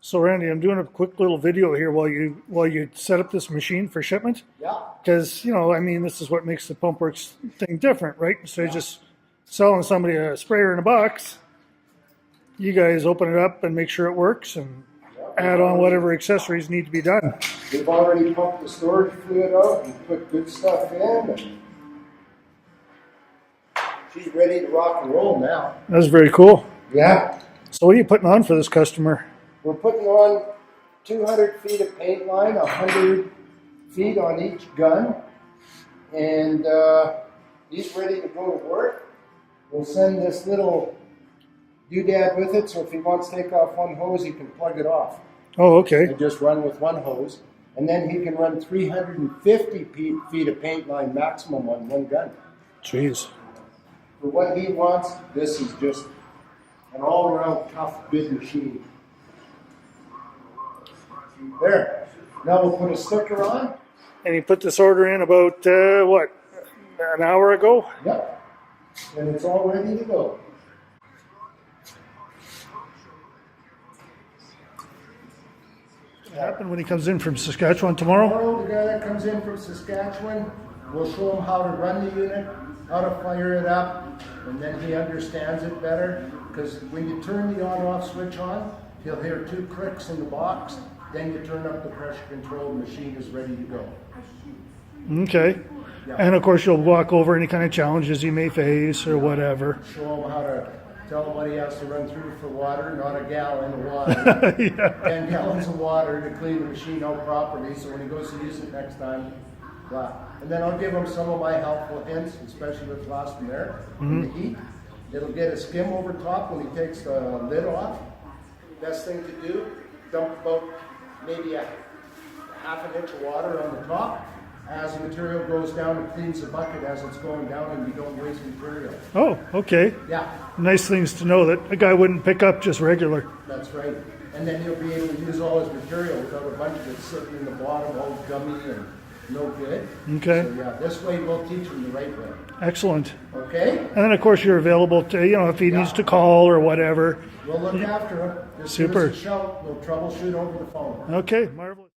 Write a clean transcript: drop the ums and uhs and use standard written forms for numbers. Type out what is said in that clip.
So Randy, I'm doing a quick little video here while you set up this machine for shipment. Yeah. Because, I mean, this is what makes the Pumpworks thing different, right? So you're just selling somebody a sprayer in a box. You guys open it up and make sure it works and add on whatever accessories need to be done. We've already pumped the storage fluid out and put good stuff in. And she's ready to rock and roll now. That's very cool. Yeah. So what are you putting on for this customer? We're putting on 200 feet of paint line, 100 feet on each gun. And he's ready to go to work. We'll send this little doodad with it, so if he wants to take off one hose, he can plug it off. Oh, okay. And just run with one hose. And then he can run 350 feet of paint line maximum on one gun. Jeez. For what he wants, this is just an all-around tough, good machine. There. Now we'll put a sticker on. And you put this order in about, what, an hour ago? Yep. And it's all ready to go. What happened when he comes in from Saskatchewan tomorrow? Tomorrow, the guy that comes in from Saskatchewan, we'll show him how to run the unit, how to fire it up, and then he understands it better. Because when you turn the on-off switch on, he'll hear two clicks in the box. Then you turn up the pressure control, the machine is ready to go. Okay. Yeah. And of course, you'll walk over any kind of challenges he may face or whatever. Show him how to tell him what he has to run through for water, not a gallon of water. Yeah. 10 gallons of water to clean the machine out properly, so when he goes to use it next time, blah. And then I'll give him some of my helpful hints, especially with lost in there, in the heat. It'll get a skim over top when he takes the lid off. Best thing to do, dump about maybe a half an inch of water on the top. As the material goes down, it cleans the bucket as it's going down, and you don't waste material. Oh, okay. Yeah. Nice things to know that a guy wouldn't pick up just regular. That's right. And then he'll be able to use all his material without a bunch of it sitting in the bottom, all gummy and no good. Okay. So yeah, this way we'll teach him the right way. Excellent. Okay? And then of course you're available to, if he needs to call or whatever. We'll look after him. Just Super. give us a shout. We'll troubleshoot over the phone. Okay, marvelous.